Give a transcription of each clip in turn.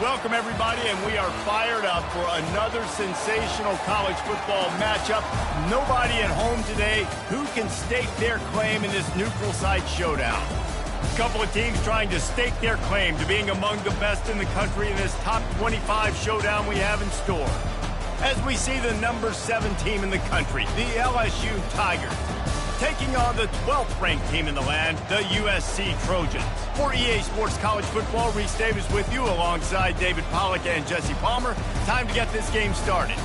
Welcome, everybody, and we are fired up for another sensational college football matchup. Nobody at home today who can stake their claim in this neutral site showdown. A couple of teams trying to stake their claim to being among the best in the country in this top 25 showdown we have in store. As we see the number 7 team in the country, the LSU Tigers, taking on the 12th-ranked team in the land, the USC Trojans. For EA Sports College Football, Reese Davis with you alongside David Pollack and Jesse Palmer. Time to get this game started.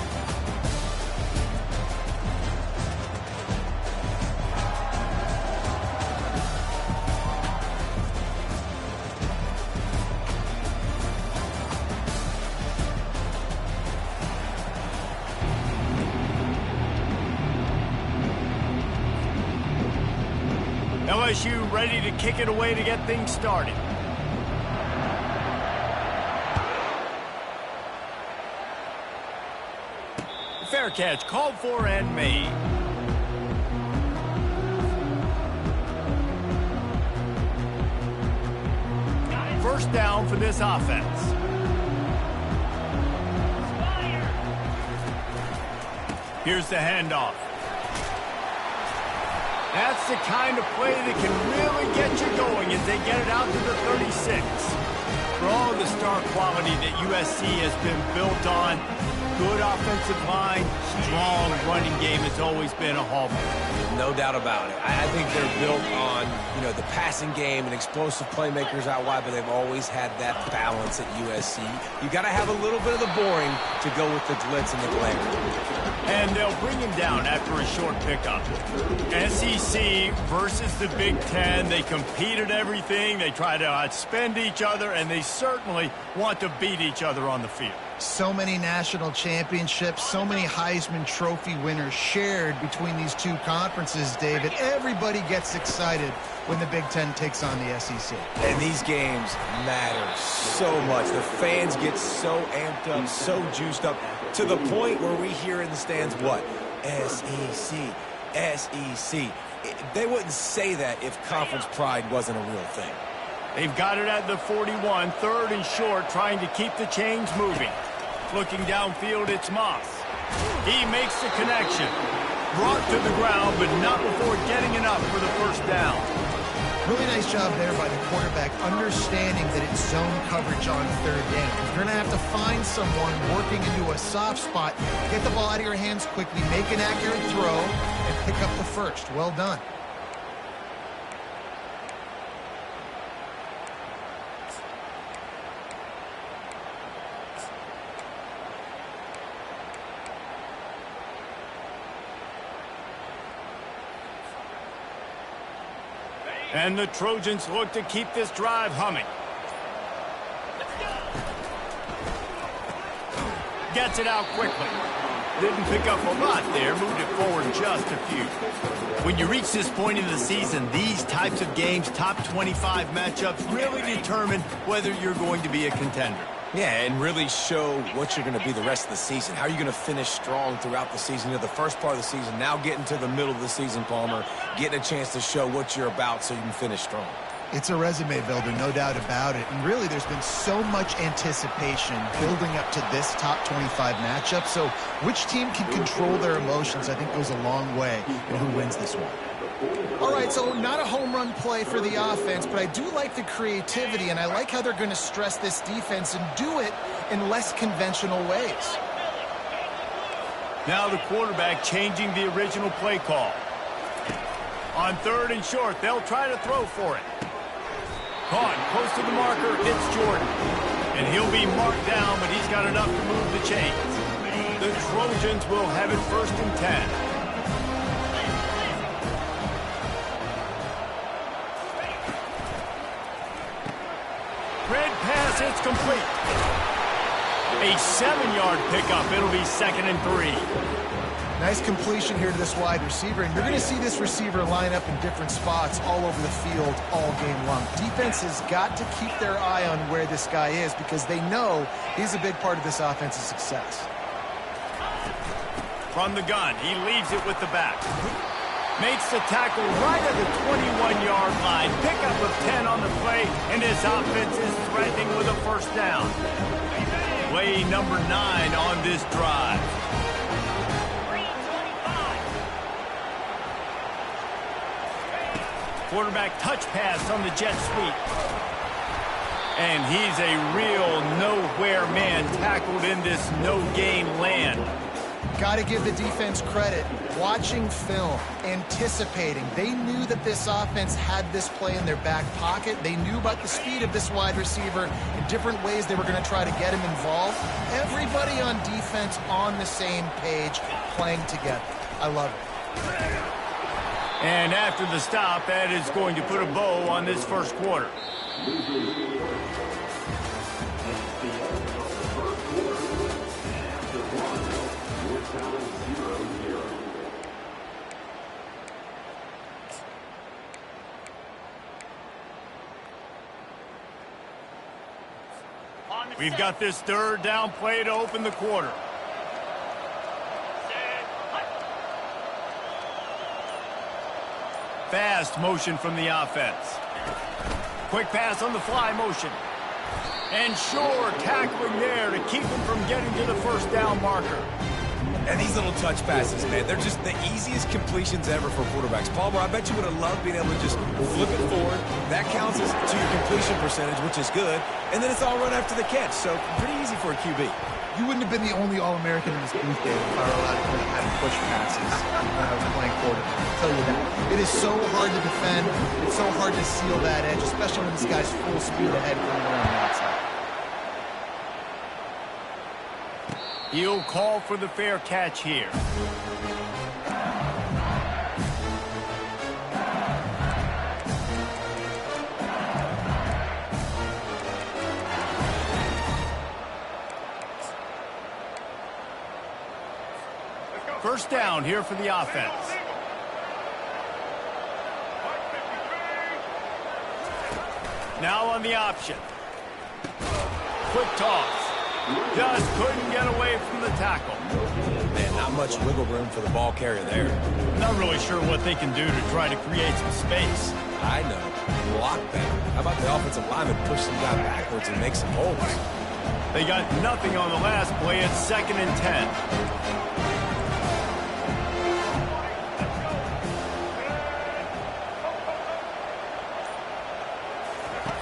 LSU ready to kick it away to get things started. Fair catch called for and made. First down for this offense. Here's the handoff. That's the kind of play that can really get you going as they get it out to the 36. For all the star quality that USC has been built on, good offensive line, strong running game has always been a hallmark. No doubt about it. I think they're built on, the passing game and explosive playmakers out wide, but they've always had that balance at USC. You got to have a little bit of the boring to go with the glitz and the glamour. And they'll bring him down after a short pickup. SEC versus the Big Ten. They compete at everything. They try to outspend each other, and they certainly want to beat each other on the field. So many national championships, so many Heisman Trophy winners shared between these two conferences, David. Everybody gets excited when the Big Ten takes on the SEC. And these games matter so much. The fans get so amped up, so juiced up, to the point where we hear in the stands, what? SEC, SEC. They wouldn't say that if conference pride wasn't a real thing. They've got it at the 41, third and short, trying to keep the chains moving. Looking downfield, it's Moss. He makes the connection. Brought to the ground, but not before getting enough for the first down. Really nice job there by the quarterback, understanding that it's zone coverage on third down. You're going to have to find someone working into a soft spot, get the ball out of your hands quickly, make an accurate throw, and pick up the first. Well done. And the Trojans look to keep this drive humming. Gets it out quickly. Didn't pick up a lot there, moved it forward just a few. When you reach this point in the season, these types of games, top 25 matchups, really determine whether you're going to be a contender. Yeah, and really show what you're going to be the rest of the season. How are you going to finish strong throughout the season? The first part of the season, now getting to the middle of the season, Palmer, getting a chance to show what you're about so you can finish strong. It's a resume builder, no doubt about it. And really, there's been so much anticipation building up to this top 25 matchup. So which team can control their emotions, I think, goes a long way in who wins this one. All right, so not a home run play for the offense, but I do like the creativity, and I like how they're going to stress this defense and do it in less conventional ways. Now the quarterback changing the original play call. On third and short, they'll try to throw for it. Caught close to the marker, it's Jordan. And he'll be marked down, but he's got enough to move the chains. The Trojans will have it first and 10. Red pass, it's complete. A 7-yard pickup. It'll be 2nd and 3. Nice completion here to this wide receiver, and you're going to see this receiver line up in different spots all over the field all game long. Defense has got to keep their eye on where this guy is because they know he's a big part of this offense's success. From the gun, he leaves it with the back. Makes the tackle right at the 21-yard line. Pickup of 10 on the play, and his offense is threatening with a first down. Play number 9 on this drive. Quarterback touch pass on the jet sweep. And he's a real nowhere man tackled in this no-gain land. Got to give the defense credit. Watching film, anticipating. They knew that this offense had this play in their back pocket. They knew about the speed of this wide receiver in different ways they were going to try to get him involved. Everybody on defense on the same page, playing together. I love it. And after the stop, that is going to put a bow on this first quarter. We've got this third down play to open the quarter. Fast motion from the offense. Quick pass on the fly motion. And sure, tackling there to keep him from getting to the first down marker. And these little touch passes, man, they're just the easiest completions ever for quarterbacks. Palmer, I bet you would have loved being able to just flip it forward. That counts as to your completion percentage, which is good. And then it's all run after the catch, so pretty easy for a QB. You wouldn't have been the only All-American in this booth, David, if I were allowed to play push passes when I was playing quarterback. I'll tell you that. It is so hard to defend. It's so hard to seal that edge, especially when this guy's full speed ahead coming around the outside. He'll call for the fair catch here. First down here for the offense. Now on the option. Quick toss. Just couldn't get away from the tackle. Man, not much wiggle room for the ball carrier there. Not really sure what they can do to try to create some space. I know. Block better. How about the offensive lineman push some guy backwards and make some holes? They got nothing on the last play. It's 2nd and 10.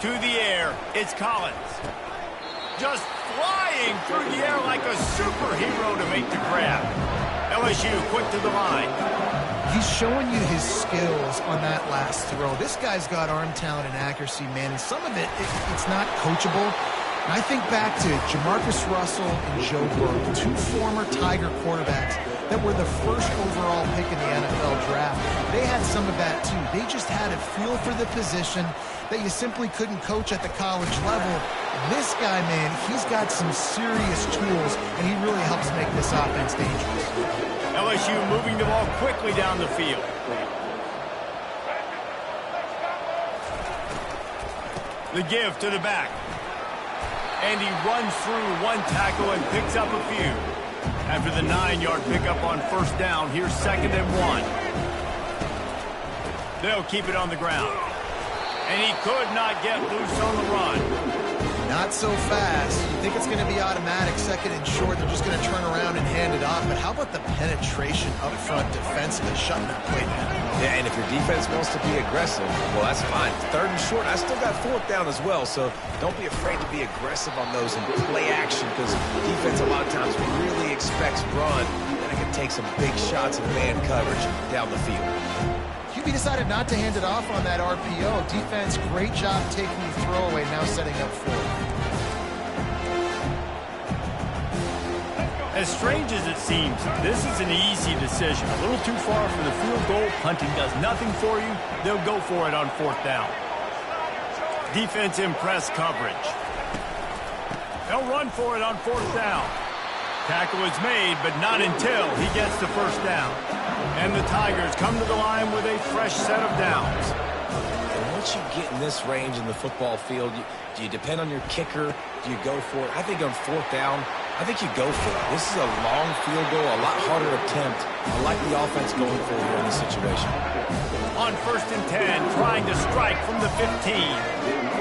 To the air, it's Collins. Just flying through the air like a superhero to make the grab. LSU quick to the line. He's showing you his skills on that last throw. This guy's got arm talent and accuracy, man, and some of it's not coachable. And I think back to Jamarcus Russell and Joe Burrow, 2 former Tiger quarterbacks that were the first overall pick in the NFL draft. They had some of that, too. They just had a feel for the position that you simply couldn't coach at the college level. This guy, man, he's got some serious tools, and he really helps make this offense dangerous. LSU moving the ball quickly down the field. The give to the back. And he runs through one tackle and picks up a few. After the 9-yard pickup on first down, here's 2nd and 1. They'll keep it on the ground. And he could not get loose on the run. Not so fast. You think it's going to be automatic, 2nd and short. They're just going to turn around and hand it off. But how about the penetration up front defensively, shutting that play down? Yeah, and if your defense wants to be aggressive, well, that's fine. 3rd and short, I still got 4th down as well, so don't be afraid to be aggressive on those and play action, because defense a lot of times really expects run, and it can take some big shots of man coverage down the field. QB decided not to hand it off on that RPO. Defense, great job taking the throwaway, now setting up for it. As strange as it seems, this is an easy decision. A little too far for the field goal. Punting does nothing for you. They'll go for it on 4th down. Defense in press coverage. They'll run for it on 4th down. Tackle is made, but not until he gets the first down. And the Tigers come to the line with a fresh set of downs. And once you get in this range in the football field, do you depend on your kicker? Do you go for it? I think on 4th down, I think you go for it. This is a long field goal, a lot harder attempt. I like the offense going for it here in this situation. On 1st and 10, trying to strike from the 15.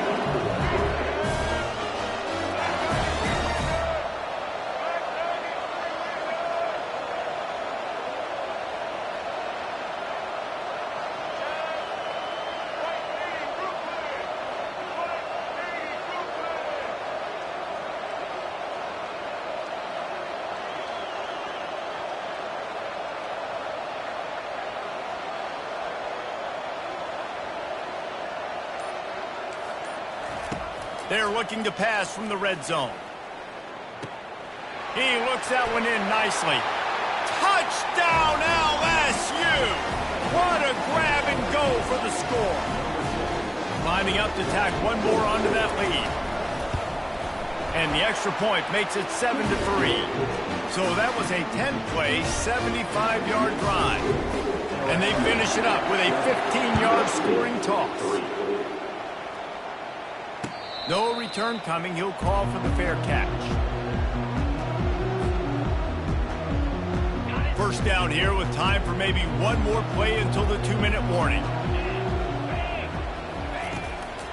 They're looking to pass from the red zone. He looks that one in nicely. Touchdown, LSU! What a grab and go for the score. Lining up to tack one more onto that lead. And the extra point makes it 7-3. So that was a 10-play, 75-yard drive. And they finish it up with a 15-yard scoring toss. No return coming. He'll call for the fair catch. First down here with time for maybe one more play until the 2-minute warning.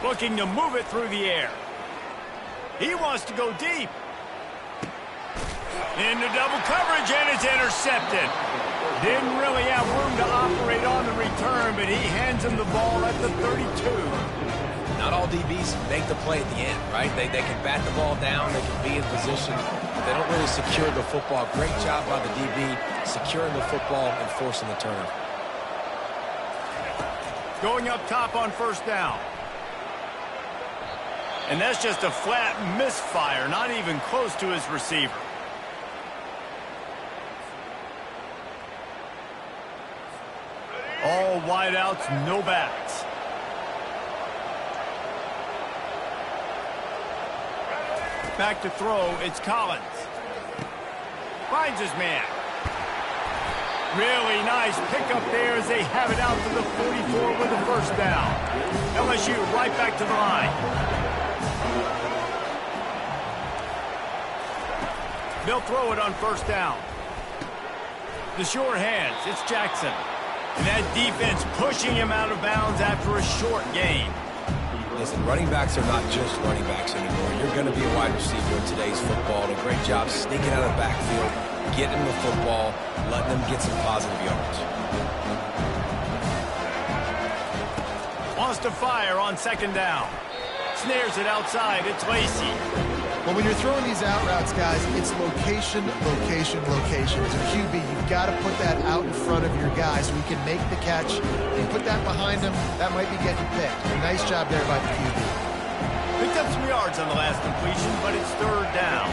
Looking to move it through the air. He wants to go deep. Into double coverage, and it's intercepted. Didn't really have room to operate on the return, but he hands him the ball at the 32. Not all DBs make the play at the end, right? They can bat the ball down, they can be in position, but they don't really secure the football. Great job by the DB securing the football and forcing the turnover. Going up top on first down. And that's just a flat misfire, not even close to his receiver. All wideouts, no backs. Back to throw, it's Collins. Finds his man. Really nice pickup there as they have it out to the 44 with a first down. LSU right back to the line. They'll throw it on first down. The sure hands, it's Jackson. And that defense pushing him out of bounds after a short gain. Listen, running backs are not just running backs anymore. You're going to be a wide receiver in today's football. And a great job sneaking out of the backfield, getting the football, letting them get some positive yards. Wants to fire on second down. Snares it outside. It's Lacey. Well, when you're throwing these out routes, guys, it's location, location, location. As a QB, you've got to put that out in front of your guy so he can make the catch. You put that behind him, that might be getting picked. Nice job there by the QB. Picked up some yards on the last completion, but it's third down.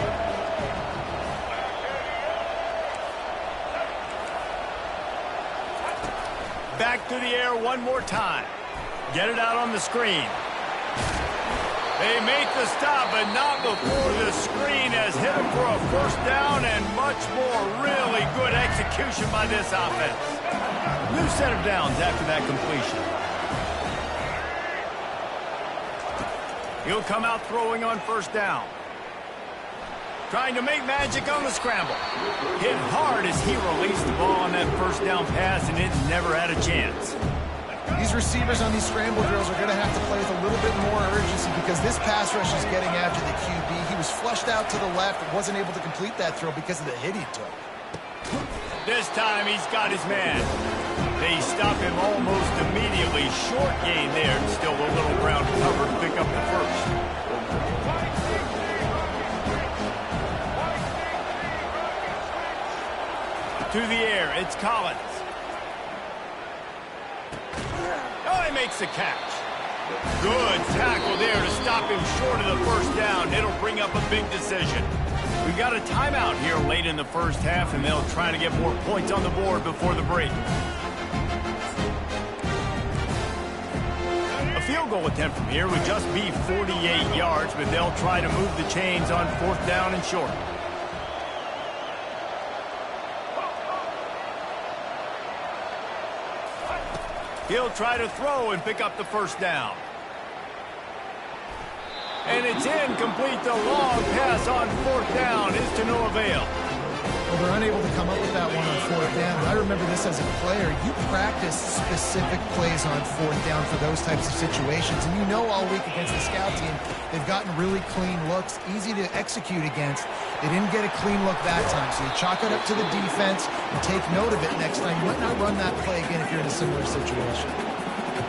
Back to the air one more time. Get it out on the screen. They make the stop, but not before the screen has hit him for a first down and much more. Really good execution by this offense. New set of downs after that completion. He'll come out throwing on first down. Trying to make magic on the scramble. Hit hard as he released the ball on that first down pass, and it never had a chance. These receivers on these scramble drills are going to have to play with a little bit more urgency because this pass rush is getting after the QB. He was flushed out to the left and wasn't able to complete that throw because of the hit he took. This time he's got his man. They stop him almost immediately. Short gain there, and still a little ground cover to pick up the first. To the air, it's Collins. Oh, he makes the catch. Good tackle there to stop him short of the first down. It'll bring up a big decision. We've got a timeout here late in the first half, and they'll try to get more points on the board before the break. A field goal attempt from here would just be 48 yards, but they'll try to move the chains on fourth down and short. He'll try to throw and pick up the first down. And it's incomplete. The long pass on fourth down is to no avail. Well, they're unable to come up with that one on fourth down. I remember this as a player. You practice specific plays on fourth down for those types of situations. And you know all week against the scout team, they've gotten really clean looks, easy to execute against. They didn't get a clean look that time. So you chalk it up to the defense and take note of it next time. You might not run that play again if you're in a similar situation.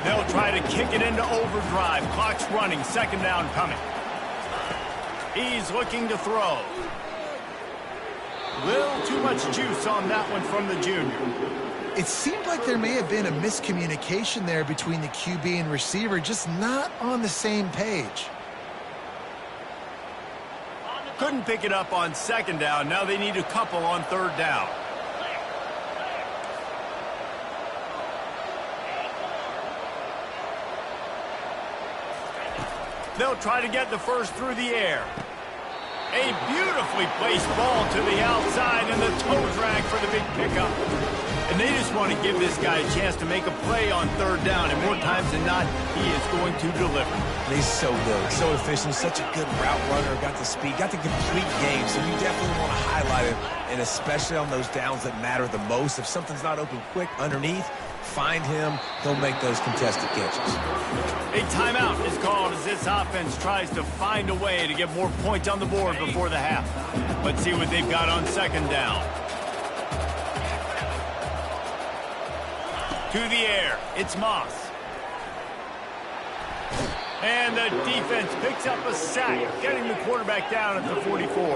They'll try to kick it into overdrive. Clock's running. Second down coming. He's looking to throw. Little too much juice on that one from the junior. It seemed like there may have been a miscommunication there between the QB and receiver, just not on the same page. Couldn't pick it up on second down. Now they need a couple on third down. They'll try to get the first through the air. A beautifully placed ball to the outside and the toe drag for the big pickup. And they just want to give this guy a chance to make a play on third down. And more times than not, he is going to deliver. He's so good, so efficient, such a good route runner, got the speed, got the complete game. So you definitely want to highlight it, and especially on those downs that matter the most. If something's not open quick underneath, find him. He'll make those contested catches. A timeout is called as this offense tries to find a way to get more points on the board before the half. Let's see what they've got on second down. To the air, it's Moss. And the defense picks up a sack, getting the quarterback down at the 44.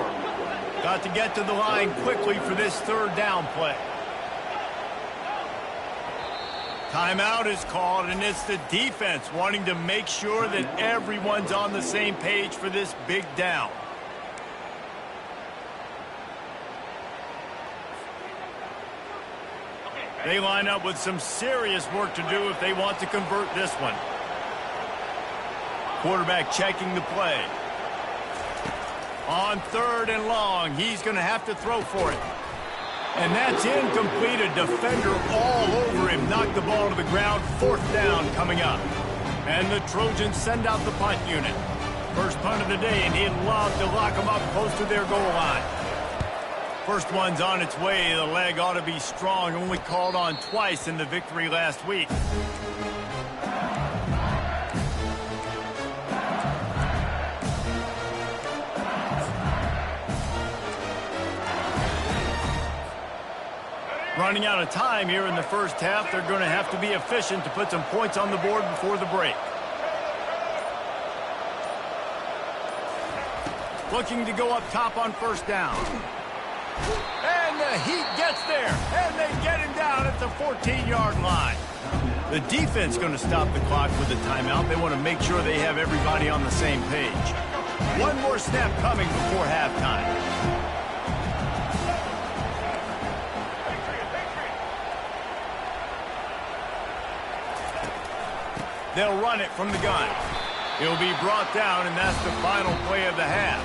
Got to get to the line quickly for this third down play. Timeout is called, and it's the defense wanting to make sure that everyone's on the same page for this big down. They line up with some serious work to do if they want to convert this one. Quarterback checking the play. On third and long, he's going to have to throw for it. And that's incomplete. A defender all over him. Knocked the ball to the ground. Fourth down coming up. And the Trojans send out the punt unit. First punt of the day, and he'd love to lock them up close to their goal line. First one's on its way. The leg ought to be strong. Only called on twice in the victory last week. Running out of time here in the first half. They're going to have to be efficient to put some points on the board before the break. Looking to go up top on first down. And the Heat gets there. And they get him down at the 14-yard line. The defense going to stop the clock with a timeout. They want to make sure they have everybody on the same page. One more snap coming before halftime. They'll run it from the gun. He'll be brought down, and that's the final play of the half.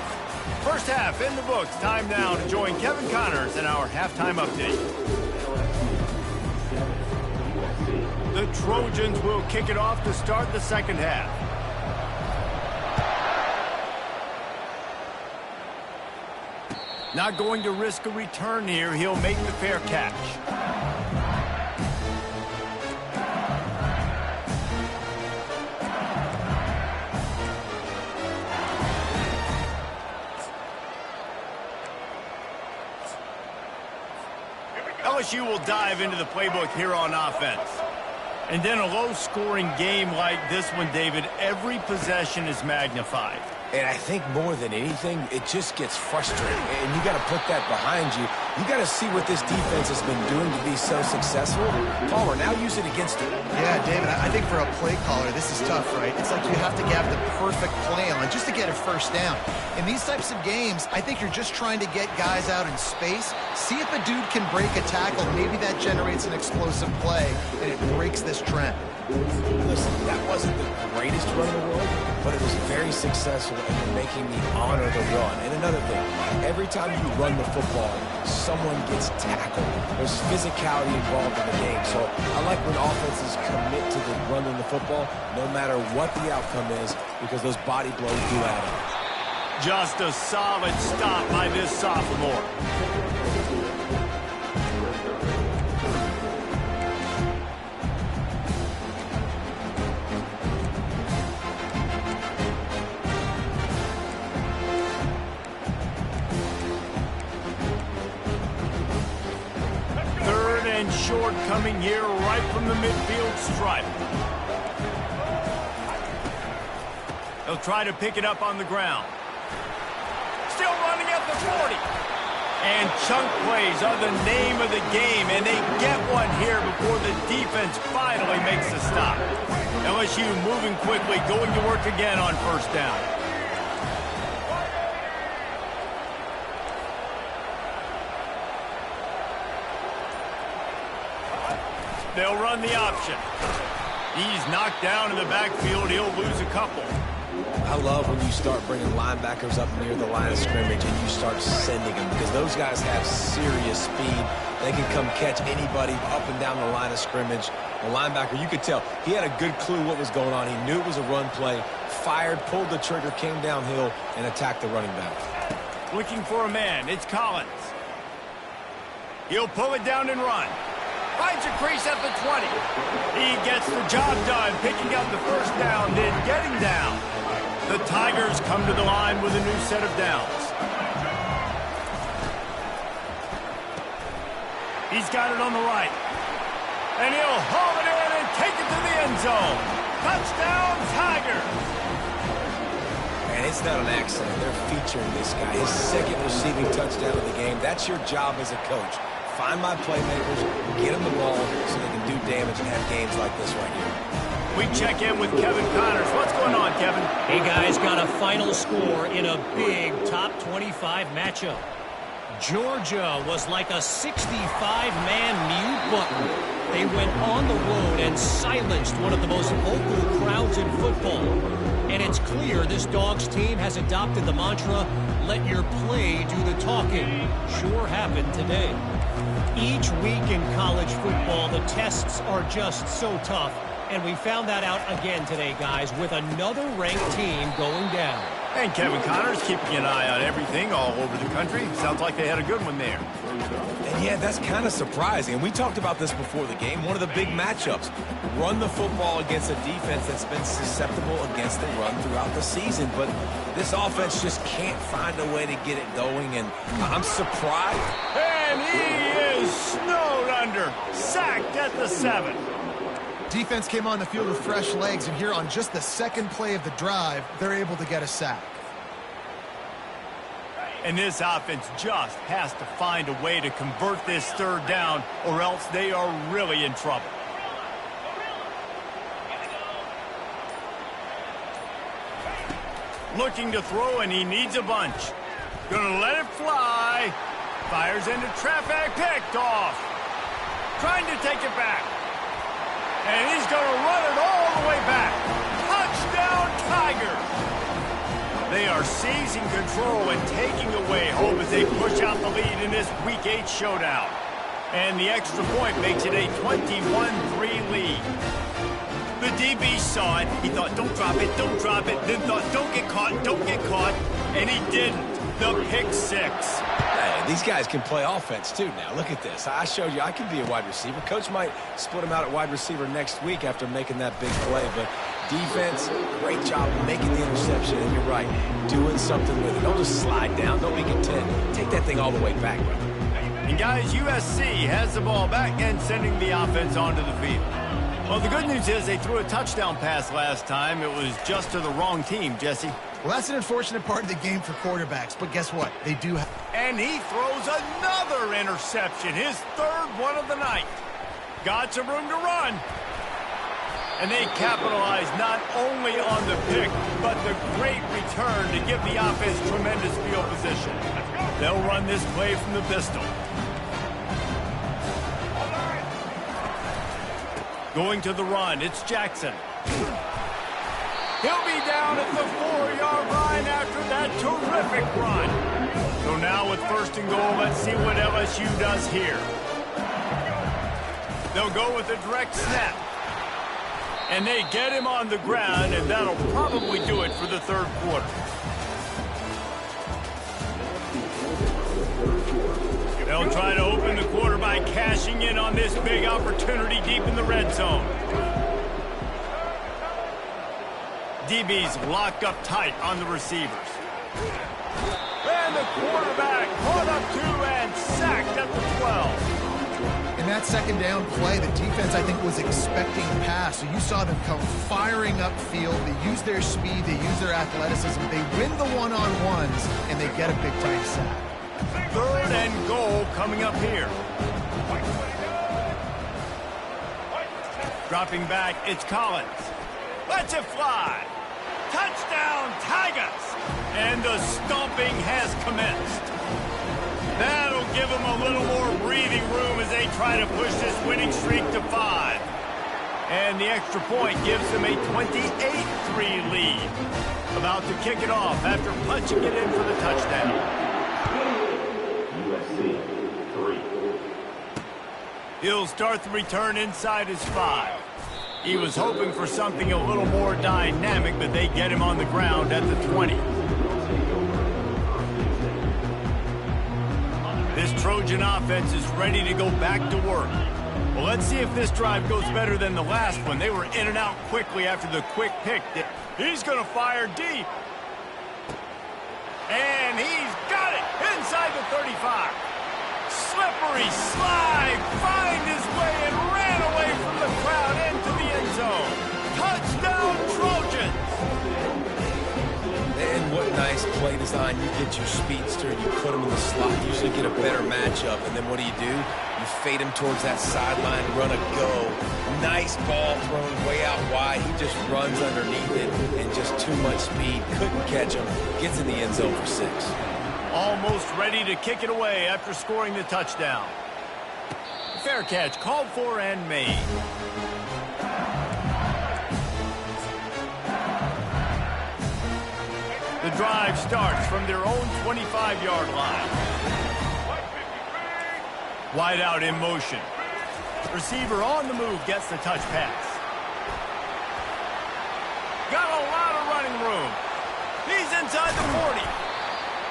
First half in the books. Time now to join Kevin Connors in our halftime update. The Trojans will kick it off to start the second half. Not going to risk a return here. He'll make the fair catch. LSU will dive into the playbook here on offense. And then a low-scoring game like this one, David, every possession is magnified. And I think more than anything, it just gets frustrating. And you got to put that behind you. You got to see what this defense has been doing to be so successful. Palmer, now use it against it. Yeah, David, I think for a play caller, this is tough, right? It's like you have to have the perfect play on just to get a first down. In these types of games, I think you're just trying to get guys out in space, see if a dude can break a tackle. Maybe that generates an explosive play, and it breaks this trend. Listen, that wasn't the greatest run in the world, but it was very successful in making me honor the run. And another thing, every time you run the football, someone gets tackled. There's physicality involved in the game. So I like when offenses commit to the running the football, no matter what the outcome is, because those body blows do add up. Just a solid stop by this sophomore. Short coming here right from the midfield stripe. They'll try to pick it up on the ground. Still running at the 40. And chunk plays are the name of the game, and they get one here before the defense finally makes the stop. LSU moving quickly, going to work again on first down. They'll run the option. He's knocked down in the backfield. He'll lose a couple. I love when you start bringing linebackers up near the line of scrimmage and you start sending them, because those guys have serious speed. They can come catch anybody up and down the line of scrimmage. The linebacker, you could tell, he had a good clue what was going on. He knew it was a run play, fired, pulled the trigger, came downhill, and attacked the running back. Looking for a man. It's Collins. He'll pull it down and run. Finds a crease at the 20. He gets the job done, picking up the first down, then getting down. The Tigers come to the line with a new set of downs. He's got it on the right. And he'll haul it in and take it to the end zone. Touchdown, Tigers! And it's not an accident. They're featuring this guy. His second receiving touchdown of the game. That's your job as a coach. Find my playmakers, get them the ball so they can do damage and have games like this right here. We check in with Kevin Connors. What's going on, Kevin? Hey, guys, got a final score in a big top 25 matchup. Georgia was like a 65-man mute button. They went on the road and silenced one of the most vocal crowds in football. And it's clear this Dogs team has adopted the mantra, let your play do the talking. Sure happened today. Each week in college football, the tests are just so tough. And we found that out again today, guys, with another ranked team going down. And Kevin Connors keeping an eye on everything all over the country. Sounds like they had a good one there. And yeah, that's kind of surprising. And we talked about this before the game. One of the big matchups. Run the football against a defense that's been susceptible against the run throughout the season. But this offense just can't find a way to get it going. And I'm surprised. And he is snowed under. Sacked at the 7. Defense came on the field with fresh legs, and here on just the second play of the drive, they're able to get a sack. And this offense just has to find a way to convert this third down, or else they are really in trouble. Looking to throw, and he needs a bunch. Gonna let it fly. Fires into traffic, picked off. Trying to take it back. And he's going to run it all the way back. Touchdown, Tigers! They are seizing control and taking away hope as they push out the lead in this Week 8 showdown. And the extra point makes it a 21-3 lead. The DB saw it. He thought, don't drop it, don't drop it. Then thought, don't get caught. And he didn't. The pick six. Hey, these guys can play offense, too, now. Look at this. I showed you I can be a wide receiver. Coach might split him out at wide receiver next week after making that big play. But defense, great job making the interception. And you're right, doing something with it. Don't just slide down. Don't make it 10. Take that thing all the way back, brother. And, guys, USC has the ball back and sending the offense onto the field. Well, the good news is they threw a touchdown pass last time. It was just to the wrong team, Jesse. Well, that's an unfortunate part of the game for quarterbacks, but guess what? They do have... And he throws another interception, his third one of the night. Got some room to run. And they capitalize not only on the pick, but the great return to give the offense tremendous field position. They'll run this play from the pistol. Going to the run, it's Jackson. He'll be down at the 4-yard line after that terrific run. So now with 1st and goal, let's see what LSU does here. They'll go with a direct snap. And they get him on the ground, and that'll probably do it for the 3rd quarter. They'll try to open the quarter by cashing in on this big opportunity deep in the red zone. DB's locked up tight on the receivers. And the quarterback caught up to and sacked at the 12. In that 2nd down play, the defense, I think, was expecting a pass. So you saw them come firing upfield. They use their speed. They use their athleticism. They win the one-on-ones, and they get a big-time sack. 3rd and goal coming up here. Dropping back, it's Collins. Lets it fly. Touchdown, Tigers! And the stomping has commenced. That'll give them a little more breathing room as they try to push this winning streak to 5. And the extra point gives them a 28-3 lead. About to kick it off after punching it in for the touchdown. USC 3. He'll start the return inside his 5. He was hoping for something a little more dynamic, but they get him on the ground at the 20. This Trojan offense is ready to go back to work. Well, let's see if this drive goes better than the last one. They were in and out quickly after the quick pick. He's going to fire deep. And he's got it inside the 35. Slippery slide, find his way and ran away from the crowd into the end zone. Touchdown, Trojans! And what nice play design. You get your speedster, you put him in the slot, usually get a better matchup, and then what do? You fade him towards that sideline, run a go. Nice ball thrown way out wide. He just runs underneath it and just too much speed. Couldn't catch him. Gets in the end zone for 6. Almost ready to kick it away after scoring the touchdown. Fair catch, called for and made. The drive starts from their own 25-yard line. Wide out in motion. Receiver on the move gets the touch pass. Got a lot of running room. He's inside the 40.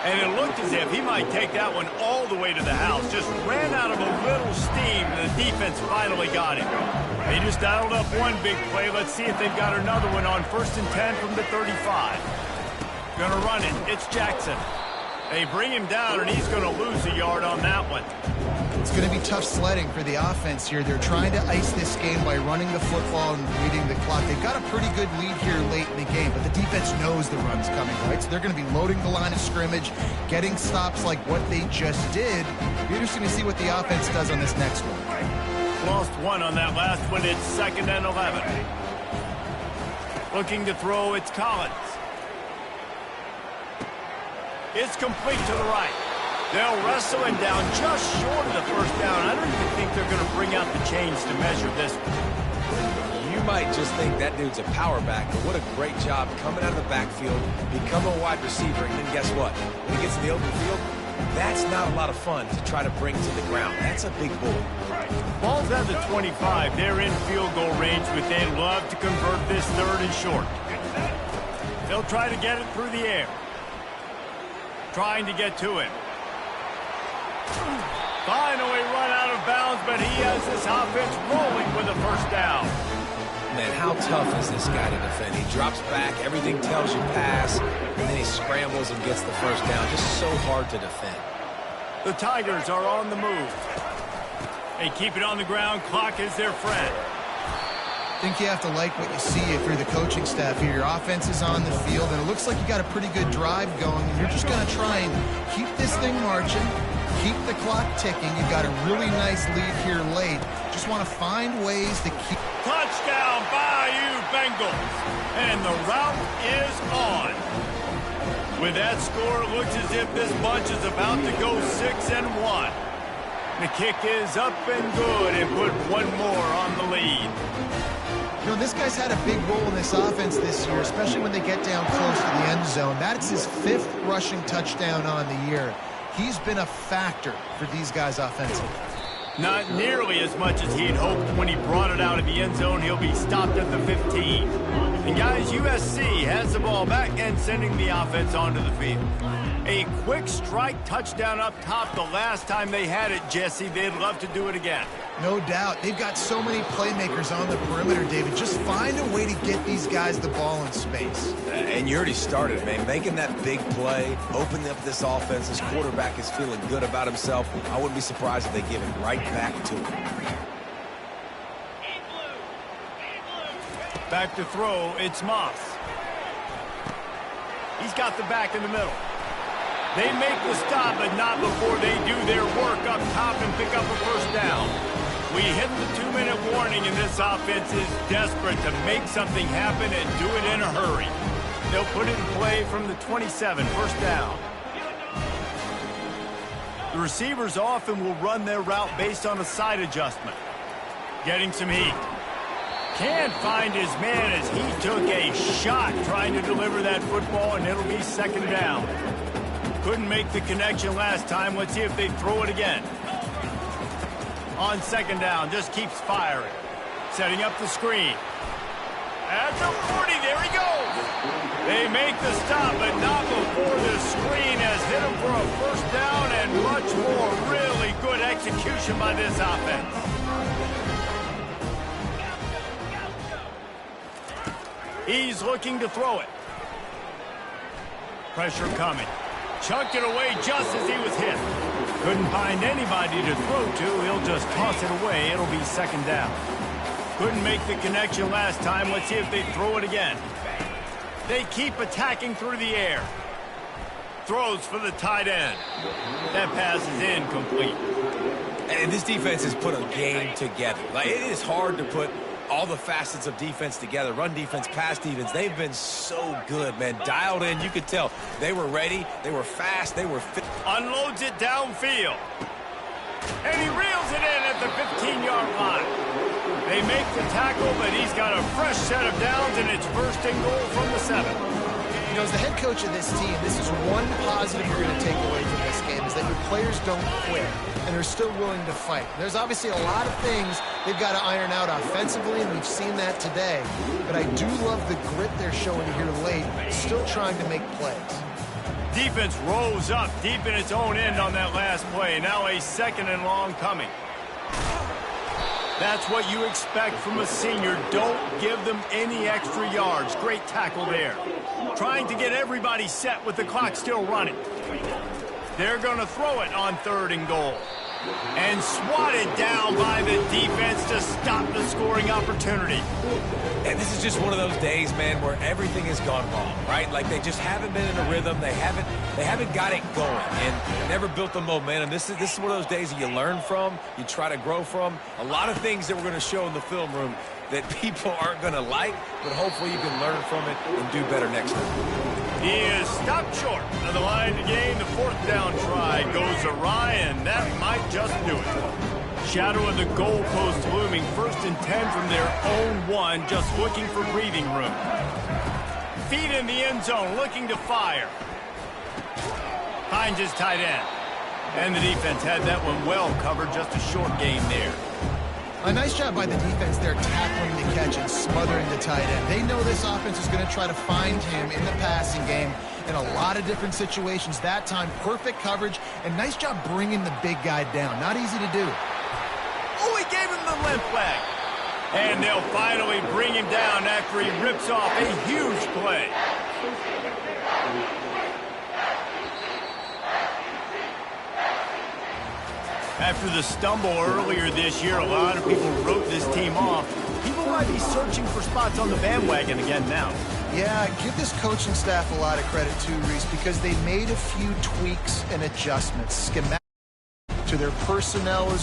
And it looked as if he might take that one all the way to the house. Just ran out of a little steam, and the defense finally got him. They just dialed up one big play. Let's see if they've got another one on 1st and 10 from the 35. Gonna run it. It's Jackson. They bring him down, and he's gonna lose a yard on that one. It's going to be tough sledding for the offense here. They're trying to ice this game by running the football and leading the clock. They've got a pretty good lead here late in the game, but the defense knows the run's coming, right? So they're going to be loading the line of scrimmage, getting stops like what they just did. Be interesting to see what the offense does on this next one. Lost one on that last one. It's 2nd and 11. Looking to throw, it's Collins. It's complete to the right. They'll wrestle him down just short of the 1st down. I don't even think they're going to bring out the chains to measure this one. You might just think that dude's a power back, but what a great job coming out of the backfield, become a wide receiver, and then guess what? When he gets in the open field, that's not a lot of fun to try to bring to the ground. That's a big bull. Ball's at the 25. They're in field goal range, but they'd love to convert this 3rd and short. They'll try to get it through the air. Trying to get to him. Finally run out of bounds, but he has this offense rolling with a 1st down. Man, how tough is this guy to defend? He drops back, everything tells you pass, and then he scrambles and gets the 1st down. Just so hard to defend. The Tigers are on the move. They keep it on the ground. Clock is their friend. I think you have to like what you see if you're the coaching staff here. Your offense is on the field, and it looks like you got a pretty good drive going, and you're just going to try and keep this thing marching, keep the clock ticking. You've got a really nice lead here late. Just want to find ways to keep... Touchdown, Bayou Bengals. And the route is on. With that score, it looks as if this bunch is about to go 6-1. The kick is up and good and put one more on the lead. You know, this guy's had a big role in this offense this year, especially when they get down close to the end zone. That's his 5th rushing touchdown on the year. He's been a factor for these guys offensively. Not nearly as much as he'd hoped when he brought it out of the end zone. He'll be stopped at the 15. And guys, USC has the ball back and sending the offense onto the field. A quick strike touchdown up top the last time they had it, Jesse. They'd love to do it again. No doubt. They've got so many playmakers on the perimeter, David. Just find a way to get these guys the ball in space. And you already started, man. Making that big play, opening up this offense. This quarterback is feeling good about himself. I wouldn't be surprised if they give it right back to him. Back to throw, it's Moss. He's got the back in the middle. They make the stop, but not before they do their work up top and pick up a first down. We hit the 2-minute warning, and this offense is desperate to make something happen and do it in a hurry. They'll put it in play from the 27, first down. The receivers often will run their route based on a side adjustment. Getting some heat. Can't find his man as he took a shot trying to deliver that football, and it'll be second down. Couldn't make the connection last time. Let's see if they throw it again. On second down, just keeps firing. Setting up the screen. At the 40, there he goes. They make the stop, but not before the screen has hit him for a first down and much more. Really good execution by this offense. He's looking to throw it. Pressure coming. Chucked it away just as he was hit. Couldn't find anybody to throw to. He'll just toss it away. It'll be second down. Couldn't make the connection last time. Let's see if they throw it again. They keep attacking through the air. Throws for the tight end. That pass is incomplete. And this defense has put a game together. Like, it is hard to put all the facets of defense together. Run defense, pass defense. They've been so good, man. Dialed in. You could tell they were ready. They were fast. They were fit. Unloads it downfield. And he reels it in at the 15-yard line. They make the tackle, but he's got a fresh set of downs, and it's first and goal from the 7. You know, as the head coach of this team, this is one positive you're going to take away from this game, is that your players don't quit, and they're still willing to fight. There's obviously a lot of things they've got to iron out offensively, and we've seen that today. But I do love the grit they're showing here late, still trying to make plays. Defense rose up deep in its own end on that last play. Now a second and long coming. That's what you expect from a senior. Don't give them any extra yards. Great tackle there. Trying to get everybody set with the clock still running. They're going to throw it on third and goal. And swatted down by the defense to stop the scoring opportunity. And this is just one of those days, man, where everything has gone wrong, right? Like, they just haven't been in a rhythm. They haven't got it going and never built the momentum. This is one of those days that you learn from, you try to grow from. A lot of things that we're going to show in the film room that people aren't going to like, but hopefully you can learn from it and do better next time. He is stopped short of the line to gain. The fourth down try goes awry, and that might just do it. Shadow of the goalpost looming. First and 10 from their own 1, just looking for breathing room. Feet in the end zone, looking to fire. Finds his tight end. And the defense had that one well covered, just a short game there. A nice job by the defense there, tackling the catch and smothering the tight end. They know this offense is going to try to find him in the passing game in a lot of different situations. That time, perfect coverage, and nice job bringing the big guy down. Not easy to do. Oh, he gave him the limp leg. And they'll finally bring him down after he rips off a huge play. After the stumble earlier this year, a lot of people wrote this team off. People might be searching for spots on the bandwagon again now. Yeah, give this coaching staff a lot of credit too, Reese, because they made a few tweaks and adjustments schematic to their personnel as